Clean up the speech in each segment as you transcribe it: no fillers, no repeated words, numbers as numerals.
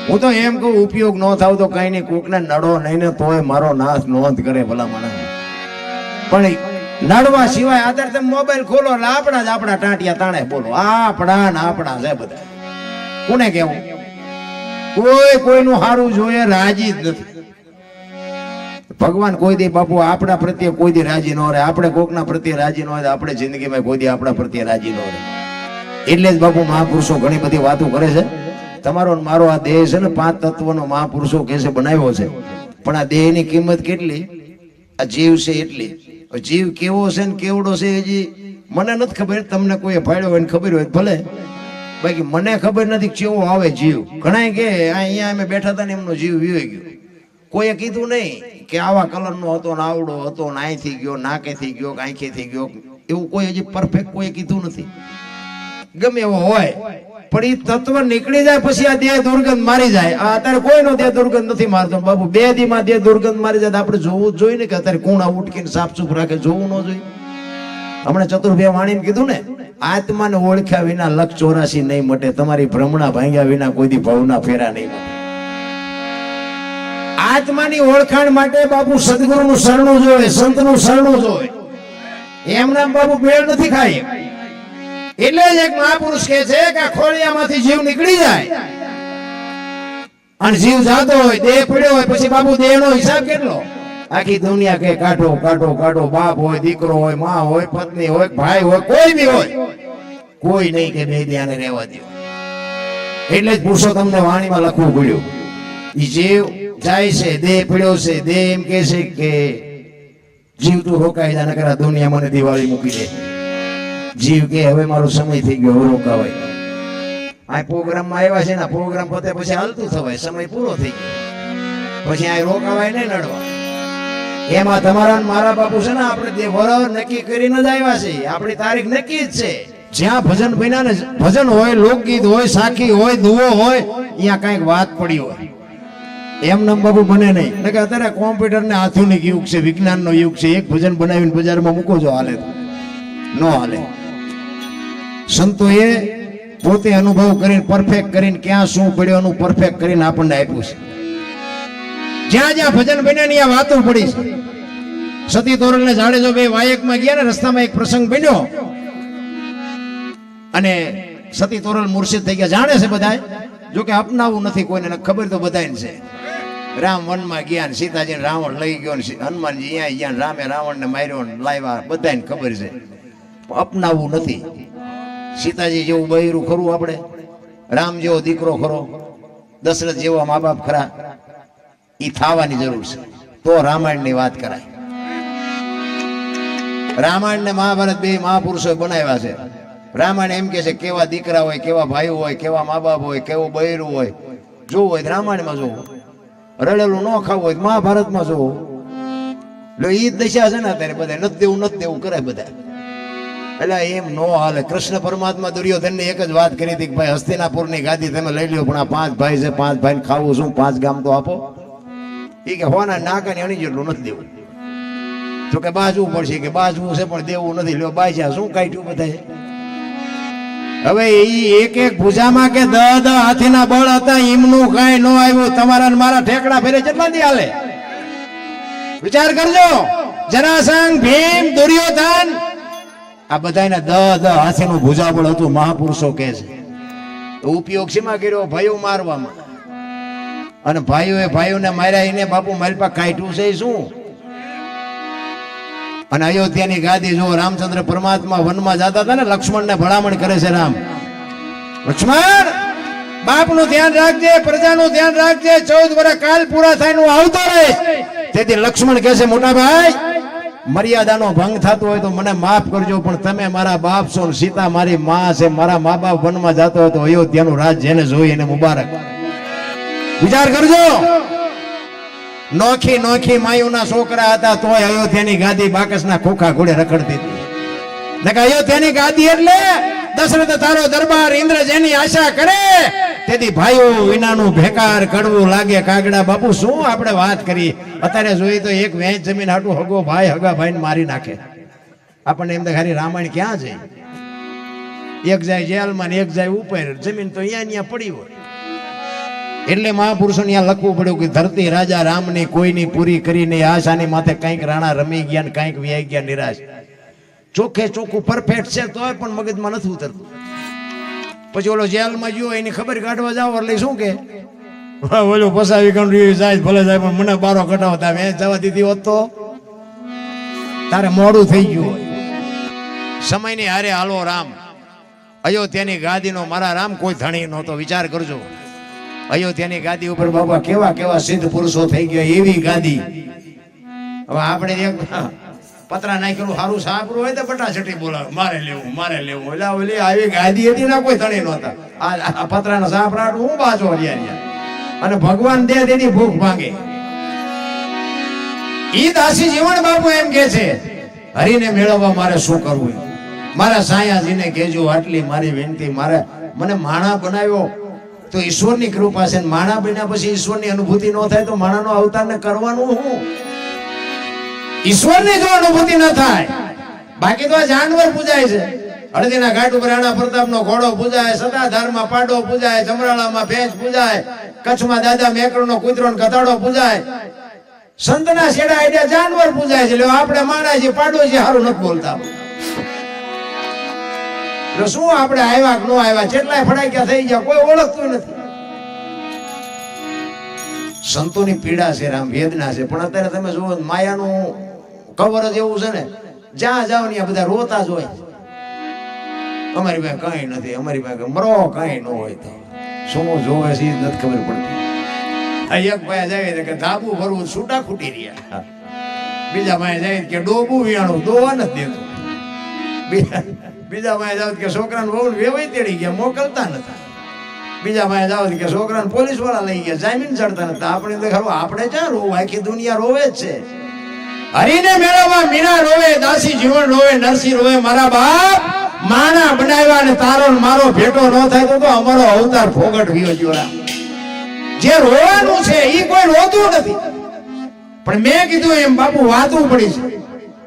હું તો એમ કહું ઉપયોગ ન થાવ તો કઈ નહીં, કોકને નડો નહીં ને તોય મારો નાશ નોંધ કરે ભલા માણસ. પણ નડવા સિવાય આધાર તમે મોબાઈલ ખોલો એટલે આપણા જ આપણા ટાંટિયા તાણે બોલો, આપણા ને આપણા છે બધા. કોને કેવું? કોઈ કોઈનું સારું જોઈએ રાજી જ નથી. ભગવાન કોઈ દી બાપુ આપણા પ્રત્યે કોઈ દી રાજી ન રહે, આપણે કોકના પ્રત્યે રાજી ન હોય, આપણે જિંદગીમાં કોઈ દી આપણા પ્રત્યે રાજી ન રહે. એટલે જ બાપુ મહાપુરુષો ઘણી બધી વાતો કરે છે. તમારો મારો આ દેહ છે ને 5 તત્વનો મહાપુરુષો કે છે બનાવ્યો છે, પણ આ દેહની કિંમત કેટલી? આ જીવ છે એટલી. જીવ કેવો છે ને કેવડો છે હજી મને નથી ખબર, તમને કોઈ ભાડ્યો હોય ને ખબર હોય ભલે, બાકી મને ખબર નથી કેવો આવે જીવ. ઘણા કે અહીંયા અમે બેઠા હતા ને એમનો જીવ વિયો ગયો. કોઈએ કીધું નહીં કે આવા કલરનો હતો ને આવડો હતો ને અહીંથી ગયો, નાકેથી ગયો, આંખેથી ગયો, એવું કોઈ હજી પરફેક્ટ કોઈ કીધું નથી. ગમે એવો હોય પણ એ તત્વ નીકળી જાય પછી આ દેહ દુર્ગંધ મારી જાય. આ અત્યારે કોઈનો દેહ દુર્ગંધ નથી મારતો બાપુ. 2 દીમાં દેહ દુર્ગંધ મારી જાય. આપણે જોવું જ જોઈએ ને કે અત્યારે કુણા ઉટકીને સાફસૂફ રાખે, જોવું ન જોઈએ. હમણાં ચતુર્ભે વાણીને કીધું ને, આત્માને ઓળખ્યા વિના 184 નહીં મટે, તમારી ભ્રમણા ભાંગ્યા વિના કોઈ દી ભવના ફેરા નહીં મટે. આત્માની ઓળખાણ માટે બાપુ સદગુરુનું શરણું જોઈએ, સંતનું શરણું જોઈએ. એમના બાપુ બેળ નથી ખાય. એટલે જ એક મહાપુરુષ કહે છે કે ખોળિયામાંથી જીવ નીકળી જાય અને જીવ જાતો હોય, દેહ પડ્યો હોય, પછી બાપુ દેહનો હિસાબ કેટલો? આખી દુનિયા કે કાઢો કાઢો કાઢો, બાપ હોય, દીકરો હોય, માં હોય, પત્ની હોય, ભાઈ હોય, કોઈ બી હોય, કોઈ નહીં કે બે ધ્યાને રહેવા દો. એટલે જ પુરુષોત્તમને વાણીમાં લખવું પડ્યું. ઈ જીવ જાય છે, દેહ પડ્યો છે, દેહ એમ કે છે કે જીવ તું રોકાઈ જા, નકર આ દુનિયા મને દિવાળી મૂકી દે. જીવ કે હવે મારો સમય થઈ ગયો, હવે રોકાવાય. આ પ્રોગ્રામમાં આવ્યા છે ને, પ્રોગ્રામ પતે પછી હાલતું થવાય, સમય પૂરો થઈ ગયો, પછી આ રોકાવાય નહીં, નડવા. એમાં તમારા મારા બાપુ છે ને, આપણે વર નક્કી કરીને જ આવ્યા છે. આપણી તારીખ નક્કી જ છે. જ્યાં ભજન બન્યા ને, ભજન હોય, લોકગીત હોય, સાખી હોય, દુઓ હોય, અહીંયા કઈક વાત પડી હોય. એમ નામ બાપુ બને નહીં. કે અત્યારે કોમ્પ્યુટર ને આધુનિક યુગ છે, વિજ્ઞાનનો યુગ છે. એક ભજન બનાવીને બજારમાં મૂકો છો, હાલે ન હાલે. સંતોએ પોતે અનુભવ કરીને પરફેક્ટ કરીને ક્યાં શું પડ્યો એનું પરફેક્ટ કરીને આપણને આપ્યું છે. જ્યાં જ્યાં ભજન બન્યા ની આ વાતો પડી છે. સતી તોરલ ને જાડેજો બે વાયકમાં ગયા ને, રસ્તામાં એક પ્રસંગ બન્યો અને સતી તોરલ મુર્શિદ થઈ ગયા. જાણે છે બધા, જો કે અપનાવવું નથી કોઈને, ખબર તો બધાને છે. રામ વનમાં ગયા ને સીતાજી રાવણ લઈ ગયો ને હનુમાનજી અહીંયા ગયા, રામે રાવણ ને માર્યો ને લાવ્યા, બધાને ખબર છે. અપનાવવું નથી. સીતાજી જેવું બૈરું ખરું આપણે, રામ જેવો દીકરો ખરો, દશરથ જેવા મા બાપ ખરા, ઈ થવાની જરૂર છે તો રામાયણ ની વાત કરાય. રામાયણ ને મહાભારત બે મહાપુરુષો બનાવ્યા છે. રામાયણ એમ કે છે કેવા દીકરા હોય, કેવા ભાઈઓ હોય, કેવા મા બાપ હોય, કેવું બૈરું હોય, જોવું હોય રામાયણમાં જોવું. રડેલું ન ખાવું હોય મહાભારતમાં જોવું. એટલે ઈ જ દશા છે ને અત્યારે બધા, નથી દેવું કરે બધા. એટલે એમ નો હાલે. કૃષ્ણ પરમાત્મા દુર્યોધન ને એક જ વાત કરી હતી કે ભાઈ હસ્તિનાપુર ની ગાદી તમે લઈ લ્યો, પણ આ 5 ભાઈ છે, 5 ભાઈ ખાવું શું, 5 ગામ તો આપો. એ કે હોના નાકા ને એની જેટલું નથી દેવું. તો કે બાજવું પડશે, કે બાજવું છે પણ દેવું નથી. લ્યો બાજ્યા શું કાઢ્યું બધા. હવે ઈ એક એક ભુજામાં કે 10 હાથીના બળ હતા, એમનું કઈ ન આવ્યું. તમારા ને મારા ઠેકડા ફેરે કેટલા દી હાલે? વિચાર કરજો. જરાસંઘ, ભીમ, દુર્યોધન, આ બધાને 10 હાથીનું ભુજાબળ હતું. મહાપુરુષો કહે છે ઉપયોગ શેમાં કર્યો? ભાઈઓ મારવામાં. અને ભાઈઓએ ભાઈઓને માર્યા, એને બાપુ માલપા કાઢ્યું છે શું? અને અયોધ્યાની ગાદી જો રામચંદ્ર પરમાત્મા વનમાં જતા હતા ને, લક્ષ્મણ ને ભલામણ કરે છે રામ, લક્ષ્મણ બાપનું ધ્યાન રાખજે, પ્રજાનું ધ્યાન રાખજે, 14 વર્ષ કાલ પૂરા થાય નું આવતો રહે. તેથી લક્ષ્મણ કહે છે મોટા ભાઈ, મર્યાદાનો ભંગ થતો હોય તો મને માફ કરજો, પણ તમે મારા બાપ છો, સીતા મારી માં છે, મારા મા બાપ વનમાં જતો હોય તો અયોધ્યાનું રાજ જેને જોઈ એને મુબારક. વિચાર કરજો. નોખી નોખી માયુના છોકરા હતા તોય અયોધ્યાની ગાદી બાકસના ખોખા ઘોડે રખડતી હતી. અયોધ્યાની ગાદી એટલે દશરથ તારો દરબાર, ઇન્દ્ર જેની આશા કરે, તેથી ભાઈઓ વિનાનું ભેકાર કડવું લાગે. કાગડા બાપુ શું આપણે વાત કરી. અત્યારે જોઈએ તો એક વેચ જમીન હાટું હગો ભાઈ હગા ભાઈને મારી નાખે. આપણને એમ ખાલી રામાયણ ક્યાં છે? એક જાય જેલમાં ને એક જાય ઉપર. જમીન તો અહીંયા પડી હોય. એટલે મહાપુરુષોને ત્યાં લખવું પડ્યું કે ધરતી રાજા રામની કોઈની પૂરી કરીને આશાની માથે કંઈક રાણા રમી ગયા ને કંઈક વ્યાઈ ગયા નિરાશ. ચોખ્ખે ચોખ્ખું પરફેક્ટ છે તોય પણ મગજમાં નથી ઉતરતું. પછી ઓલો જેલમાં ગયો એની ખબર કાઢવા જાવ એટલે શું કે ઓલું પસાવી કંડ્યું જાય ભલે જાય પણ મને બારો કટાવતા મેં જવા દીધી હોત તો તારે મોડું થઈ ગયું. સમયની હારે હાલો રામ. અયોધ્યાની ગાદીનો મારા રામ કોઈ ધણી નહોતો. વિચાર કરજો, અયોધ્યાની ગાદી ઉપર બાબા કેવા કેવા સિદ્ધ પુરુષો થઈ ગયા. એવી ગાદી. હવે આપણે એક પતરા નાખેલું સારું સાપરું હોય તો બટાછટી બોલાવે મારે લેવું એટલે ઓલી આવી ગાદી હતી ના કોઈ ધણી નહોતા. આ પતરાના સાપરાટ હું બાજો રહ્યા અને ભગવાન દે તેની ભૂખ ભાંગે. ઈ દાસી જીવન બાપુ એમ કે છે હરીને મેળવવા મારે શું કરવું. મારા સાયાજીને કહેજો આટલી મારી વિનંતી. મારે મને માણા બનાવ્યો તો ઈશ્વરની કૃપા છે. માણા બન્યા પછી ઈશ્વરની અનુભૂતિ ન થાય તો માણાનો અવતારને કરવાનું હું. ઈશ્વરની જો અનુભૂતિ ન થાય બાકી તો આ જાનવર પૂજાય છે. હળદીના ઘાટ ઉપર રાણા પ્રતાપનો ઘોડો પૂજાય, સદાધારમાં પાડો પૂજાય, જમરાળામાં ભેંસ પૂજાય, કચ્છમાં દાદા મેકરનો કૂતરો ને કથાડો પૂજાય, સંતના શેડા આઈડિયા જાનવર પૂજાય છે. આપણે માણાજી પાડોજી હારું નથી બોલતા. એટલે શું આપણે આવ્યા કે ન આવ્યા, કેટલાય ફડાક્યા થઈ ગયા, કોઈ ઓળખતું નથી. સંતોની પીડા છે, રામ વેદના છે. પણ અત્યારે તમે જુઓ માયાનું કવર જ એવું છે ને, જ્યાં જાવ ને બધા રોતા જ હોય. અમારી પાસે કઈ નથી, અમારી પાસે મરો કઈ ન હોય તો શું જોવે છે નથી ખબર પડતી. એક ભાઈ જાય કે ધાબુ ભરવું છૂટા ખૂટી રહ્યા, બીજા ભાઈ જાય કે ડોબું વિયાણું દોવા નથી દેતું, બીજા ભાઈ જાવ કે છોકરાને બહુ વેવાઈ તેડી ગયા મોકલતા નથી, બીજા ભાઈ જાવ કે છોકરાને પોલીસ વાળા લઈ ગયા જામીન ચડતા નથી. આપણે તો ખરું આપણે ક્યાં રોવું, આખી દુનિયા રોવે જ છે. હરીને મેળવવા મીના રોવે, દાસી જીવન રોવે, નરસિંહ રોવે. મારા બાપ માણા બનાવ્યા ને તારો મારો ભેટો ન થાય તો અમારો અવતાર ફોગટ વિયો ગયો. જે રોવાનું છે એ કોઈ રોતું નથી. પણ મેં કીધું એમ બાપુ વાતું પડી છે.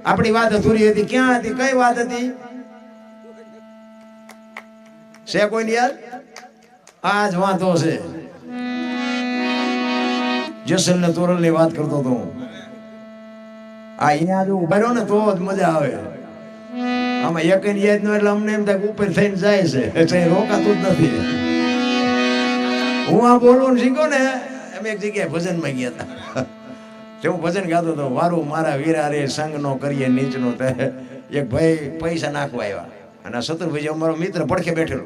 આપણી વાત અધૂરી હતી. ક્યાં હતી, કઈ વાત હતી છે કોઈ યાદ? આજ વાંધો છે. જેસલ ને તોરલ ની વાત કરતો હતો. આ અહીંયા જો ઉભા રહ્યો ને તો જ મજા આવે. આમાં એક યાદ નો એટલે અમને એમ થાય ઉપર થઈને જાય છે એટલે રોકાતું જ નથી. હું આ બોલવાનું શીખ્યો ને એમ એક જગ્યાએ ભજનમાં ગયા હતા. હું ભજન ગાતો હતો, વારું મારા વીરા રે સંગ નો કરીએ નીચનો. એક ભાઈ પૈસા નાખવા આવ્યા અને શત્રુભાઈ અમારો મિત્ર પડખે બેઠેલો.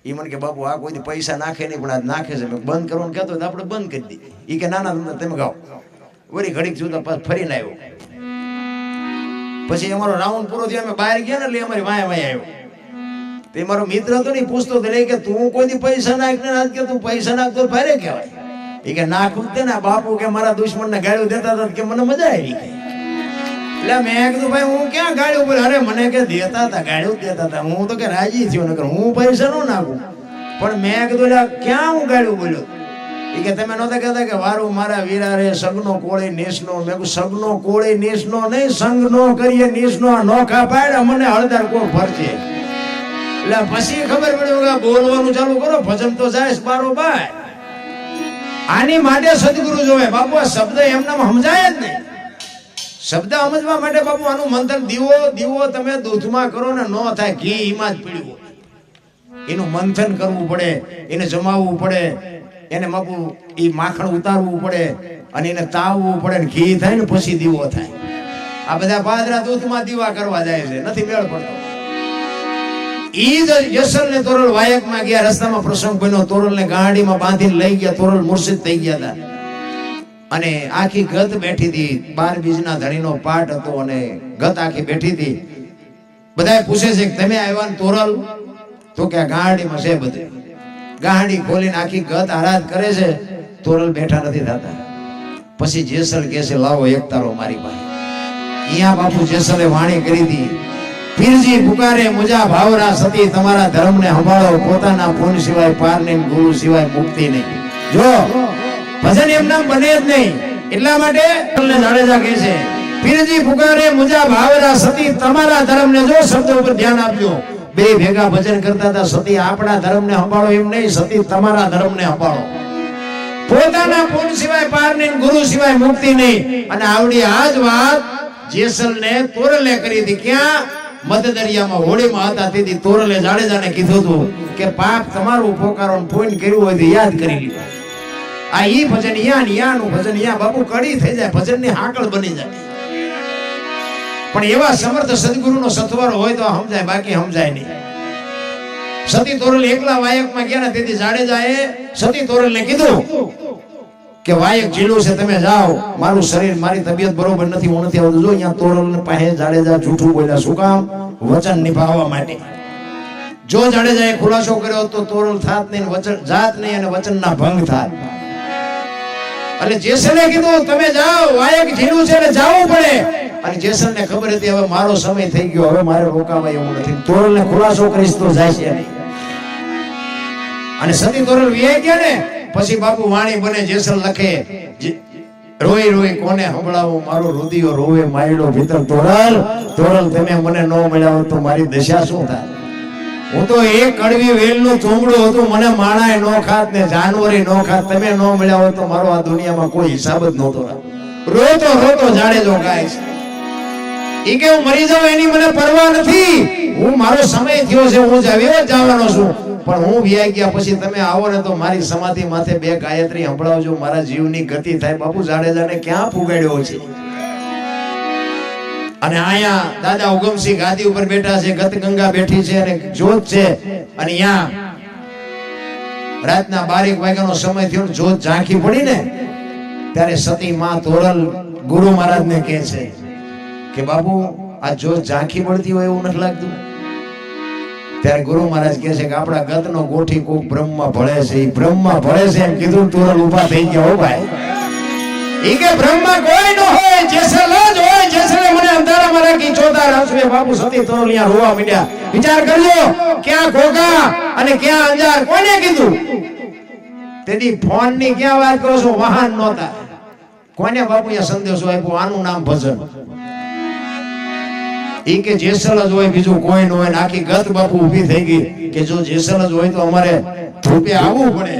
એ મને કે બાપુ આ કોઈ પૈસા નાખે નહીં પણ આ નાખે છે. મેં બંધ કરવાનું કહેતો તો આપણે બંધ કરી દઈએ. એ કે ના ના તમે ગાઓ. વળી ઘડીક જોતા પાછું ફરીને આવ્યો. પછી અમારો રાઉન્ડ પૂરો થયો, અમે બહાર ગયા ને એટલે અમારી વાય આવ્યો. તે મારો મિત્ર હતો ને પૂછતો હતો કે તું કોઈ પૈસા નાખ ને કે તું પૈસા નાખતો ભારે કહેવાય. એ કે નાખું જ ને બાપુ કે મારા દુશ્મન ને ગાળ્યું દેતા હતા કે મને મજા આવી. એટલે મેં કીધું ભાઈ હું ક્યાં ગાળ્યું બોલે? અરે મને કે દેતા હતા, ગાળ્યું દેતા હતા. હું તો કે રાજી થયો નકર હું પૈસા ન નાખું. પણ મેં કીધું ક્યાં હું ગાળ્યું બોલ્યો? એ કે તમે નહોતા કહેતા કે વારું મારા વીરા રે સગનો કોળે નેસનો. મેં કહ્યું સગનો કોળે નેસનો નહીં, સંગ નો કરીએ નેસનો. નોખા પાડ મને હળદાર કોણ ફરશે. એટલે પછી ખબર પડ્યું કે બોલવાનું ચાલુ કરો, ભજન તો જાય બારોબાર. આની માટે સદગુરુ જોવે બાપુ. આ શબ્દ એમને સમજાય જ નહીં. શબ્દ સમજવા માટે બાપુ આનું મંથન. દીવો તમે દૂધમાં કરો ને ન થાય, ઘી એમાં જ પીડ્યું. એનું મંથન કરવું પડે, એને જમાવવું પડે, એને બાપુ એ માખણ ઉતારવું પડે અને એને તાવવું પડે ને ઘી થાય ને પછી દીવો થાય. આ બધા પાદરા દૂધમાં દીવા કરવા જાય છે, નથી મેળ પડતો. ઈ જ યસલ ને તોરલ વાયકમાં ગયા, રસ્તામાં પ્રસંગ બન્યો. તોરલ ને ગાડીમાં બાંધીને લઈ ગયા. તોરલ મુર્શિદ થઈ ગયા હતા અને આખી ગત બેઠી હતી. 12 બીજના ધણીનો પાઠ હતો અને ગત આખી બેઠી હતી. બધા પૂછે છે કે તમે આવ્યા ને તોરલ? તો કે ગાડીમાં છે બધે. ગાડી ખોલીને આખી ગત આરાધ કરે છે. તોરલ બેઠા નથી થતા. પછી જેસલ કહે છે લાવો એક તારો મારી પાસે. અહીંયા બાપુ જેસલે વાણી કરી હતી, પીરજી પુકારે મુજા ભાવરા સતી, તમારા ધર્મને સંભાળો, પોતાના પૂન સિવાય પાર નહીં, ગુરુ સિવાય મુક્તિ નહીં. જો ભજન એમ નામ બને જ નહીં. એટલા માટે જાડેજા કહે છે પીરજી પુકારે મુજા ભાવરા સતી, તમારા ધર્મને જો શબ્દ ઉપર ધ્યાન આપજો. બે ભેગા ભજન કરતા હતા. સતી આપણા ધર્મને સંભાળો એમ નહીં, સતી તમારા ધર્મને સંભાળો. પોતાના પુણ્ય સિવાય પાર નહીં, ગુરુ સિવાય મુક્તિ નહીં. અને આવડી આ જ વાત જેસલને તોરલે કરી હતી. ક્યાં? મધદરિયામાં હોળીમાં હતા તેથી તોરલે જાડેજાને કીધું હતું કે પાપ તમારું પોકારો પુણ્ય કર્યું હોય તો યાદ કરી લ્યો. આ ઈ ભજન યાનું ભજન યા બાપુ કડી થઈ જાય, ભજનની હાકળ બની જાય. પણ એવા સમર્થ સદગુરુનો સથવારો હોય તો સમજાય, બાકી સમજાય નહીં. સતી તોરલ એકલા વાયકમાં ગયા ને તેથી જાડેજાએ સતી તોરલને કીધું કે વાયક જીલું છે, તમે જાઓ, મારું શરીર, મારી તબિયત બરોબર નથી, હું નથી આવતું. જો અહીંયા તોરલ પાસે જાડેજા જૂઠું બોલ્યા. શું કામ? વચન નિભાવવા માટે. જો જાડેજાએ ખુલાસો કર્યો તો તોરલ થાત નહીં, વચન જાત નહીં અને વચનના ભંગ થાત. એટલે જેસલે કીધું તમે જાઓ, વાયક જીલું છે એટલે જાવું પડે. અને જેસલને ખબર હતી હવે મારો સમય થઈ ગયો, હવે મારે રોકાવા એવું નથી. તોરલને ખુલાસો કરીશ તો જાય છે નહીં. અને સતી તોરલ વિયાઈ ગયા ને પછી બાપુ વાણી બને. જેસલ લખે, રોઈ રોઈ કોને સંભળાવું, મારો રુદિયો રોવે માયડો ભીતર. તોરલ તોરલ તમે મને ન મળ્યા તો મારી દશા શું થાય? હું તો એક કડવી વેલનું ચૂંગડું હતું, મને માણાએ નો ખાત ને જાનવરી નો ખાત. તમે ન મળ્યા હોય તો મારો આ દુનિયામાં કોઈ હિસાબ જ નહોતો. રોતો રોતો જાડેજો ગાય છે. ઈ કે હું મરી જાઉં એની મને પરવા નથી, હું મારો સમય થયો છે, હું જવાનો છું. પણ હું વ્યાઈ ગયા પછી તમે આવો ને તો મારી સમાધિ માથે 2 ગાયત્રી સંભળાવજો, મારા જીવની ગતિ થાય. બાપુ જાડેજાને ક્યાં પુગાડ્યો છે? અને આયા દાદા ઉગમસિંહ ગાદી ઉપર બેઠા છે, ગતગંગા બેઠી છે અને જોત છે. અને અહીંયા રાતના 12 વાગ્યાનો સમય થયો, જોત ઝાંખી પડી ને ત્યારે સતી માં તોરલ ગુરુ મહારાજને કહે છે કે બાપુ આ જોત ઝાંખી પડતી હોય એવું નથી લાગતું? ત્યારે ગુરુ મહારાજ કહે છે કે આપણા ગતનો ગોઠી કોક બ્રહ્મમાં ભળે છે, એ બ્રહ્મમાં ભળે છે એમ કીધું. તોરલ ઊભા થઈ ગયા. હો ભાઈ, ઈ કે બ્રહ્મમાં કોઈ ન હોય, જેસલ જ હોય. જેસલે મને અંધારામાં રાખી ચોથા રાસવે. બાપુ સતી તોરલ અહીંયા રોવા માંડ્યા. વિચાર કરજો, ક્યાં ઘોઘા અને ક્યાં અંજાર, કોને કીધું? તેથી ફોન ની ક્યાં વાત કરો છો? વાહન નહોતા. કોને બાપુ અહીંયા સંદેશો આપ્યો? આનું નામ ભજન. ઈ કે જેસલ જ હોય, બીજું કોઈ ન હોય. આખી ગત બાપુ ઊભી થઈ ગઈ કે જો જેસલ જ હોય તો અમારે ધ્રુપે આવવું પડે.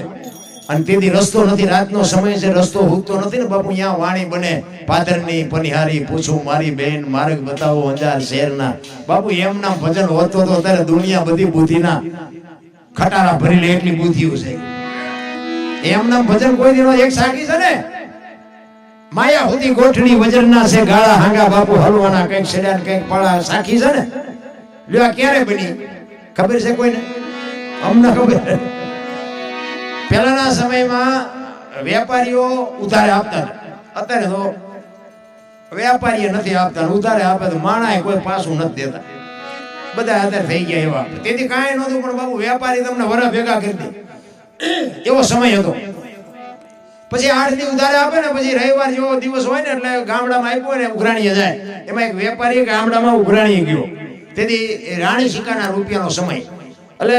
અને તેથી રસ્તો નથી, રાતનો સમય છે, રસ્તો હૂકતો નથી ને બાપુ. અહીંયા વાણી બને, પાદરની પનિહારી પૂછું મારી બેન, માર્ગ બતાવો અંજાર શહેરના. બાપુ એમ નામ ભજન હોતો તો અત્યારે દુનિયા બધી બુદ્ધિના ખટારા ભરી લે એટલી બુદ્ધિઓ છે. એમ નામ ભજન કોઈ દિનો એક સાકી છે ને, માયા હુધી ગોઠણી વજરના છે, ગાળા હાંગા બાપુ હલવાના, કઈક છેડા કઈક પાળા સાખી છે ને. લ્યો ક્યારે બની ખબર છે કોઈને? અમને ખબર. પહેલાના સમયમાં વેપારીઓ ઉધારે આપતા, અત્યારે તો વેપારીએ નથી આપતા, ઉધારે આપે તો માણાએ કોઈ પાછું નથી દેતા. બધા અત્યારે થઈ ગયા એવા. તેથી કાંઈ નહોતું, પણ બાપુ વેપારી તમને વરા ભેગા કરી દે એવો સમય હતો. પછી 8 દી ઉધારે આપે ને પછી રવિવાર જેવો દિવસ હોય ને એટલે ગામડામાં આપ્યો ને ઉઘરાણીએ જાય. એમાં એક વેપારી ગામડામાં ઉઘરાણીએ ગયો. તેથી રાણી સિક્કાના રૂપિયાનો સમય. એટલે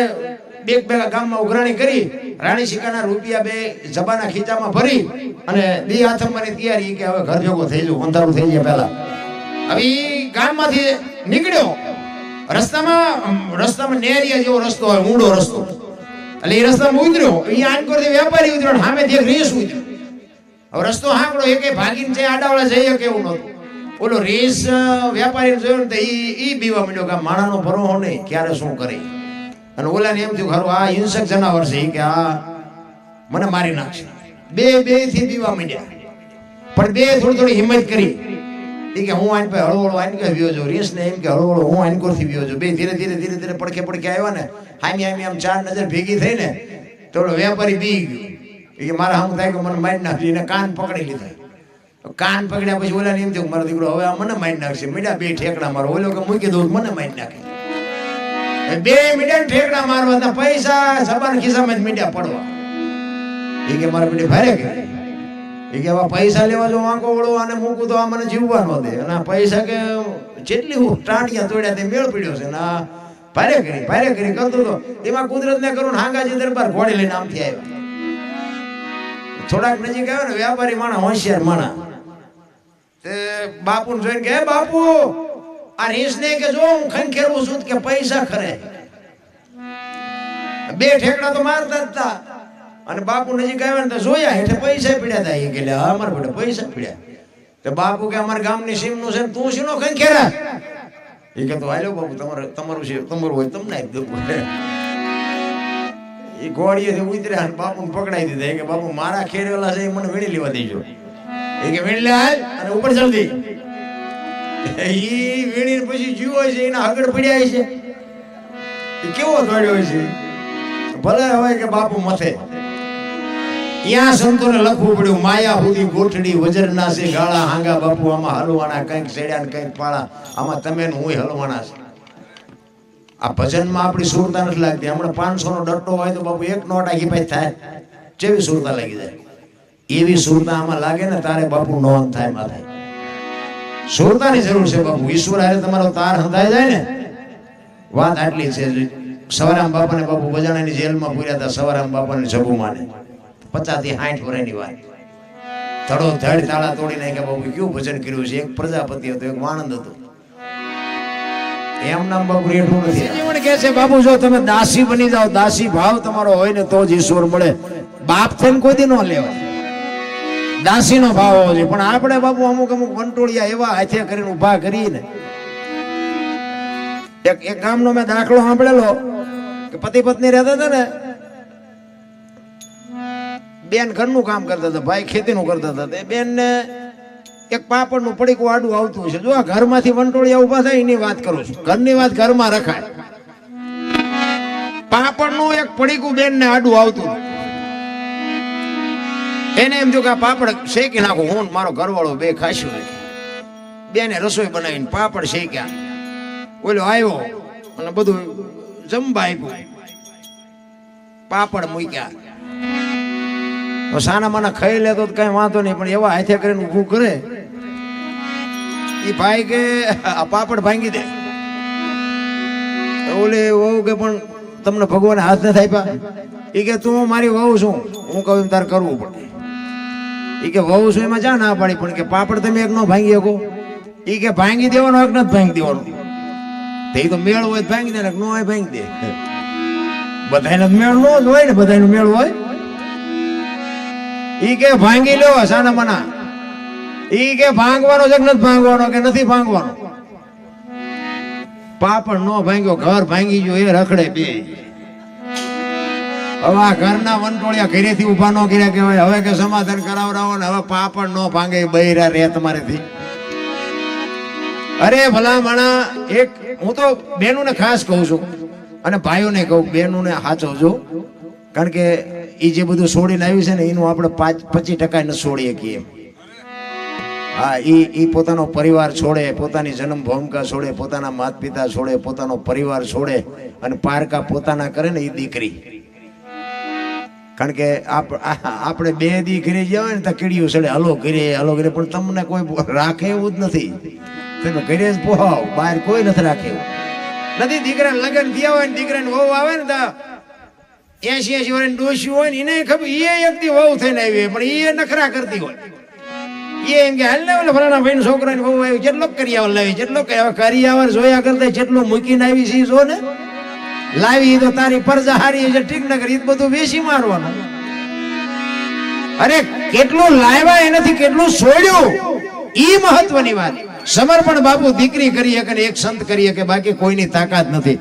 બે ગામમાં ઉઘરાણી કરી, રાણી સિક્કાના રૂપિયા 2 જબાના ખીચામાં ભરી અને દી આથમવાની તૈયારી કે હવે ઘર ભેગો થઈ જવું, અંધારું થઈ જાય પહેલા. હવે ગામમાંથી નીકળ્યો, રસ્તામાં નેરિયા જેવો રસ્તો હોય, ઊંડો રસ્તો. એટલે એ રસ્તામાં ઉતર્યો, એ આનકોરથી વેપારી ઉતર્યો, સામેથી એક રેસ ઉતર્યો. હવે રસ્તો હાંકડો, એકે ભાગીને છે આડાવાળા જઈએ કેવું નહોતું. ઓલો રેસ વેપારી જોયો ને તો ઈ બીવા માંડ્યો કે માણાનો ભરોહો નહીં, ક્યારે શું કરે. અને ઓલાને એમ થયું ખરું આ હિંસક જનાવર છે કે આ મને મારી નાખશે. બે થી બીવા માંડ્યા. પણ બે થોડી હિંમત કરી કે હું આન પર હળવળો આન કે વ્યો જો. રેસ ને એમ કે હળવળો હું આનકોરથી વ્યો જો. બે ધીરે ધીરે પડખે આવ્યા ને, હામી આમ 4 નજર ભેગી થઈ ને તો વેપારી બી ગયો કે મારા હમ થાય કે મને મારી નાખશે. એને કાન પકડી લીધા. કાન પકડ્યા પછી ઓલા એમ થયું મારો દીકરો હવે આ મને મારી નાખશે. મીડા 2 ઠેકડા મારો. ઓલો કે મૂકી દઉં મને મારી નાખે. 2 મીડા ઠેકડા મારવા, પૈસા સબાન ખિસ્સામાં જ મીડા પડવા. એ કે મારા બેટી ભારે કે એ કે પૈસા લેવા જો વાંકો વળો અને મૂકું તો આ મને જીવવા ન દે. અને આ પૈસા કે જેટલી હું ટાંટિયા તોડ્યા તે મેળ પડ્યો છે ને આ ભારે કરી કરતો હતો. એમાં કુદરતને કરું હાંગાજી દરબાર ઘોડી લઈને આમથી આવ્યા. થોડાક નજીક આવ્યો ને વેપારી માણા, હોશિયાર માણા, તે બાપુને જોઈને કે બાપુ આ રેસ ને કે જો હું ખંખેરવું છું કે પૈસા ખરે. 2 ઠેકડા તો મારતા હતા. અને બાપુ નજીક આવ્યા ને તો જોયા એટલે પૈસા પીડ્યા હતા. એ કે લે અમારા બેટા પૈસા પીડ્યા. તો બાપુ કે અમારા ગામની સીમનું છે તું શીનો કઈ ખેરા. એ કે તો હાલો બાપુ તમારું છે તમારું હોય તમને આપી દઉં. એ ઘોડીએથી ઉતર્યા અને બાપુ પકડાઈ દીધા. કે બાપુ મારા ખેરેલા છે એ મને વીણી લેવા દેજો. એ કે વીણી લે હાલ અને ઉપર જલ્દી. ઈ વીણી પછી જીવ હોય છે એના આગળ પડ્યા છે. એ કેવો દોડ્યો હોય છે ભલે હોય કે બાપુ મથે. ત્યાં સંતોને લખવું પડ્યું માયા હુદી ગોઠડી વજરના છે ગાળા હાંગા બાપુ આમાં હલવાના કંઈક સેડ્યા ને કંઈક પાળા આમાં તમે ને હું હલવાના છે. આ ભજનમાં આપણી સુરતા નથી લાગતી. હમણાં 500 નો ડટ્ટો હોય તો બાપુ એક નોટ આખી પાછી થાય જેવી સુરતા લાગી જાય. એવી સુરતા આમાં લાગે ને તારે બાપુ નોંધ થાય માથે. સુરતાની જરૂર છે બાપુ. ઈશ્વર હારે તમારો તાર હંધાઈ જાય ને વાત આટલી છે. સવારામ બાપાને બાપુ બજાણાની જેલમાં પૂર્યા હતા. સવારામ બાપાને જબુમાને 50 થી 60 વર્ષની વાત. ધડો ધડ તાળા તોડી નાખ્યા બાપુ. કેવું ભજન કર્યું છે. એક પ્રજાપતિ હતો એક વાણંદ હતો. એમ નામ બાપુ રેઠું નથી. જીવન કહે છે બાપુ જો તમે દાસી બની જાઓ દાસી ભાવ તમારો હોય ને તો જ ઈશ્વર મળે. બાપ થઈને કોઈ દી ન લેવાય. દાસી નો ભાવ હોવો જોઈએ. પણ આપણે બાપુ અમુક વંટોળિયા એવા હાથે કરીને ઉભા કરીને એક ગામનો મેં દાખલો સાંભળેલો કે પતિ પત્ની રહેતા હતા ને. બેન ઘરનું કામ કરતા હતા ભાઈ ખેતીનું કરતા હતા. એ બેન ને એક પાપડનું પડીકું આડું આવતું છે. જો આ ઘરમાંથી વંટોળિયા ઉભા થાય એની વાત કરું છું. ઘરની વાત ઘરમાં રખાય. પાપડનું એક પડીકું બેન ને આડું આવતું. એને એમ થયું કે આ પાપડ શેકી નાખું હું મારો ઘરવાળો બે ખાશું. બેને રસોઈ બનાવીને પાપડ શેક્યા. ઓલો આવ્યો અને બધું જમવા આપ્યું. પાપડ મૂક્યા. સાના માના ખાઈ લેતો કઈ વાંધો નહીં. પણ એવા હાથે કરીને ઊભું કરે એ ભાઈ કે આ પાપડ ભાંગી દે. ઓલે વહુ કે પણ તમને ભગવાને હાથ નથી આપ્યા. એ કે તું મારી વહુ છું હું કહું તારે કરવું પડે. એ કે વહુ છું એમાં જા ના પાડી. પણ કે પાપડ તમે એક નો ભાંગી શકો. એ કે ભાંગી દેવાનો એક નથી ભાંગી દેવાનો. એ તો મેળ હોય ભાંગી દે ને નો હોય ભાંગી દે. બધાનો મેળ નો જ હોય ને. બધાનો મેળ હોય. ઈ કે ભાંગી લો સાના મના. ઈ કે ભાંગવાનો છે કે નથી ભાંગવાનો કે નથી ભાંગવાનો. પાપડ નો ભાંગ્યો ઘર ભાંગી ગયો. એ રખડે બે. હવે આ ઘરના વંટોળિયા ઘરેથી ઉભા નો કર્યા કહેવાય. હવે કે સમાધાન કરાવરાવો ને હવે પાપડ નો ભાંગે બૈરા રે તમારેથી. અરે ભલા માણા એક હું તો બેનોને ખાસ કહું છું અને ભાઈઓને કહું બેનોને સાચવજો. કારણ કે એ જે બધું છોડીને આવ્યું છે ને એનું આપણે 25% ન છોડી શકીએ. હા એ પોતાનો પરિવાર છોડે, પોતાની જન્મ ભૂમિકા છોડે, પોતાના માતા પિતા છોડે, પોતાનો પરિવાર છોડે અને પારકા પોતાના કરે ને એ દીકરી. કારણ કે આપણે બે દીકરી ગયા હોય ને તો કીડીઓ ચડે હલો ઘરે પણ તમને કોઈ રાખે એવું જ નથી. તમે ઘરે જ પોહાવ બહાર કોઈ નથી રાખે નથી. દીકરા લગ્ન થયા હોય ને દીકરાને વહુ આવે ને તો 80 વર્ષની ડોશી હોય ને એને ખબર એ એકથી વહુ થઈને આવી પણ એ નખરા કરતી હોય. એ એમ કે હાલ ને ઓલા ફલાણા ભાઈ છોકરાની વહુ આવી જેટલો કરિયાવર લાવી જેટલો કરિયાવર જોયા કરતા જેટલું મૂકીને આવી છે જો ને લાવી તો તારી પરજા હારી છે ઠીક ન કરી બધું વેચી મારવાનું. અરે કેટલું લાવ્યા એનાથી કેટલું છોડ્યું ઈ મહત્વની વાત. સમર્પણ બાપુ દીકરી કરી શકે એક સંત કરી શકે બાકી કોઈની તાકાત નથી.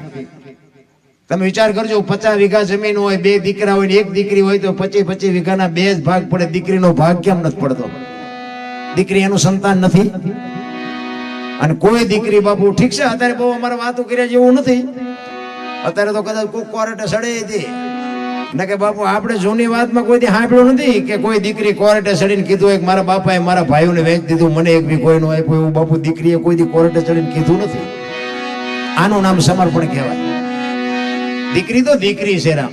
તમે વિચાર કરજો 50 વીઘા જમીન હોય 2 દીકરા હોય એક દીકરી હોય તો 25 વીઘાના 2 જ ભાગ પડે. દીકરીનો ભાગ કેમ નથી પડતો? દીકરી એનું સંતાન નથી. અને કોઈ દીકરી બાપુ ઠીક છે અત્યારે બહુ અમારે વાતો કર્યા જેવું નથી. અત્યારે તો કદાચ કોઈ કોર્ટે સડે હતી ને કે બાપુ આપણે જૂની વાતમાં કોઈ દી સાંભળ્યું નથી કે કોઈ દીકરી કોર્ટે સડીને કીધું હોય કે મારા બાપાએ મારા ભાઈઓને વેચ દીધું મને એક બી કોઈ નો આપ્યું એવું બાપુ દીકરીએ કોઈ દી કોર્ટે સડીને કીધું નથી. આનું નામ સમર્પણ કહેવાય. દીકરી તો દીકરી છે રામ.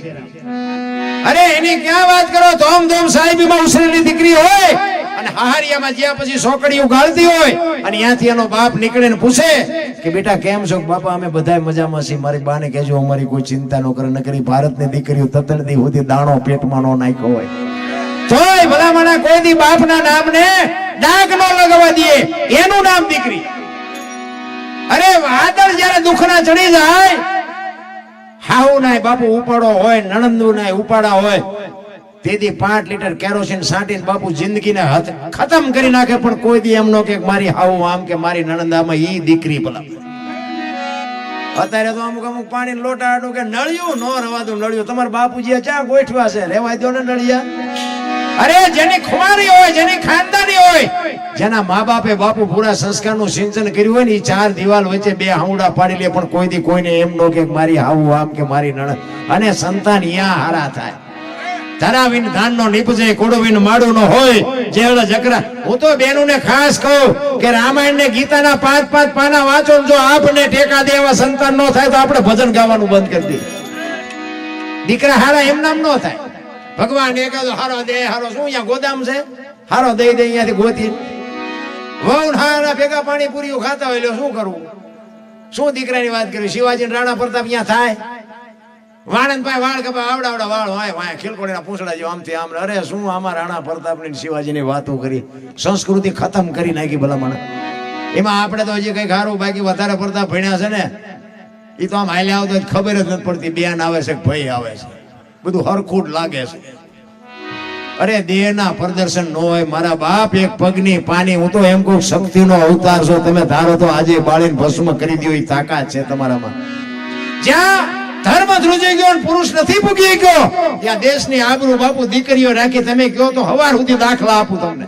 અરે એની ક્યાં વાત કરો? ધોમ સાહેબીમાં ઉછરેલી દીકરી હોય અને હાહરિયામાં જ્યાં પછી સોકડીઓ ગાળતી હોય અને ત્યાંથી એનો બાપ નીકળે ને પૂછે કે બેટા કેમ છો? બાપા અમે બધા મજામાં છીએ. મારી બાને કહેજો અમારી કોઈ ચિંતા ન કરે. ન કરી ભારતની દીકરીઓ તતડતી હોતી દાણો પેટમાં નો નાખ્યો હોય તોય ભલામણા કોઈ દી બાપના નામને ડાઘ ન લગાવવા દે. એનું નામ દીકરી. અરે વાદળ જ્યારે દુખના ચડી જાય હાઉ નાય બાપુ ઉપાડો હોય નણંદુ નાય ઉપાડા હોય તેથી 5 લીટર કેરોસીન છાંટીને બાપુ જિંદગીને ખતમ કરી નાખે, પણ કોઈ દી એમ નો કે મારી હાવ આમ કે મારી નણંદામાં ઈ દીકરી ભલા. અત્યારે તો અમુક અમુક પાણી લોટા આડું કે નળિયું નો રવાદું નળિયું. તમારા બાપુજી ચા ગોઠવા છે, રેવા દો ને નળિયા. અરે જેની ખુમારી હોય, જેની ખાનદાની હોય, જેના મા બાપે બાપુ પૂરા સંસ્કારનું સિંચન કર્યું હોય ને, એ 4 દિવાલ વચ્ચે 2 હાઉડા પાડી લે, પણ કોઈ દી કોઈને એમ નો કે મારી હાવ આમ કે મારી નણંદ. અને સંતાન યા હારા થાય. ધરાવીન ધાન નો નીપજે, કોડવીન માડું નો હોય જેવડા જકરા. હું તો બેનુને ખાસ કહું કે રામાયણ ને ગીતાના 5-5 પાના વાંચો. જો આપને ટેકા દેવા સંતાન નો થાય તો આપણે ભજન ગાવાનું બંધ કરી દઈએ. દીકરા હારા એમ નામ નો થાય. ભગવાન એકાદો હારો દે, હારો શું અહીંયા ગોદામ છે, હારો દઈ દે અહીંયાથી ગોતી. વહુ હારા ભેગા પાણી પૂરીઓ ખાતા હોય, શું કરવું? શું દીકરાની વાત કરી? શિવાજી રાણા પ્રતાપ અહીંયા થાય? વાણંદ ભાઈ વાળ કપા આવડા વાળ હોય, વાય ખીલકોડીના પૂંછડા જેવા આમથી આમ. અરે શું આમાં રાણા પ્રતાપની શિવાજીની વાતો કરી, સંસ્કૃતિ ખતમ કરી નાખી ભલામણ. એમાં આપણે તો હજી કઈ ખારું બાકી વધારે પ્રતાપ ભણ્યા છે ને, એ તો આમ હાલે આવતો ખબર જ નથી પડતી. બેન આવે છે, ભાઈ આવે છે, બધું હરખું લાગે છે. અરે દેહના પ્રદર્શન ન હોય મારા બાપ. એક પગની પાની, હું તો એમ કહું શક્તિનો અવતાર છો તમે. ધારો તો આજે બાળીને ભસ્મ કરી દો, એ તાકાત છે તમારામાં. જ્યાં ધર્મ ધ્રુજી ગયો, પુરુષ નથી પૂગી ગયો, ત્યાં દેશની આબરૂ બાપુ દીકરીઓ રાખી. તમે કહો તો હવાર સુધી દાખલા આપું તમને.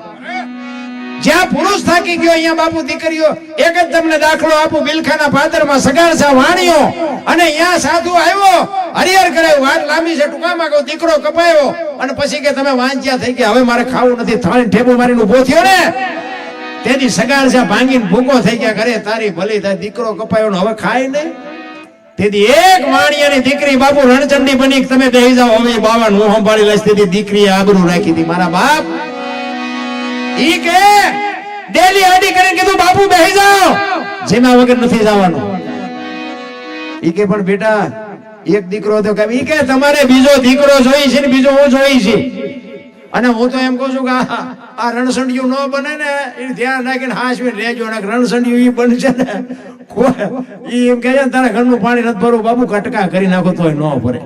જ્યાં પુરુષ થાકી ગયો, અહીંયા બાપુ દીકરીઓ. એક જ તમને દાખલો આપું. બિલખાના પાદરમાં સગાડસા વાણીઓ, અને અહીંયા સાધુ આવ્યો, હરિહર કરાયું, વાત લાંબી છે ટૂંકામાં કહું. દીકરો કપાયો અને પછી કે તમે વાંચ્યા થઈ ગયા, હવે મારે ખાવું નથી. થાળી ઠેબુ મારીને ઉભો થયો ને, તેથી સગાડસા ભાંગીને ભૂકો થઈ ગયા. ઘરે તારી ભલી થાય, દીકરો કપાયો ને હવે ખાય નહીં. તેથી એક વાણિયાની દીકરી બાપુ રણચંડી બની, તમે બેહી જાઓ હવે 52 હું સંભાળી લઈશ. તેથી દીકરીએ આબરૂ રાખી હતી. મારા બાપ ઈ કે ડેલી આડી કરીને કીધું બાપુ બેહી જાઓ, જેના વગર નથી જવાનું. ઈ કે પણ બેટા એક દીકરો તો કે, ઈ કે તમારે બીજો દીકરો જોઈ છે ને બીજો હું જોઈ છે. અને હું તો એમ કહું છું કે આ રણસંડિયું ન બને ને, એ ધ્યાન રાખીને હાસવીને રહેજો. રણસંડિયું ઈ બનશે ને, ઈ એમ કહે છે તારા ઘરનું પાણી નથી ભરવું બાપુ, કટકા કરી નાખો તોય ન ભરે.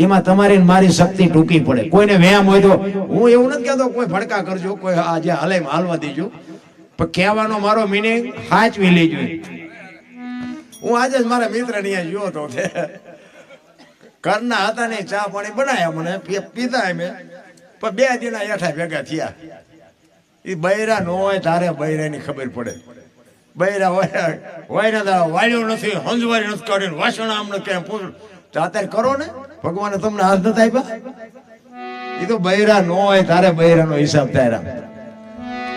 એમાં તમારી મારી શક્તિ ટૂંકી પડે. કોઈને વ્યાયામ હોય તો, હું એવું નથી કહેતો કોઈ ભડકા કરજો, કોઈ આજે હલે હાલવા દેજો, પણ કહેવાનો મારો મિનિંગ સાચવી લેજો. હું આજે જ મારા મિત્ર અહીંયા જોયો તો, ઘરના હતા ને ચા પાણી બનાવ્યા, મને પીતા મેં, પણ 2 દિના હેઠા ભેગા થયા. એ બૈરા ન હોય તારે બૈરાની ખબર પડે. બૈરા હોય ને વાળ્યો નથી, હંજવારી નથી કાઢીને વાસણ આમને કેમ પૂછ તો અત્યારે કરો ને, ભગવાને તમને હાથ નથી આપ્યા. એ તો બૈરા ન હોય તારે બૈરાનો હિસાબ થાય.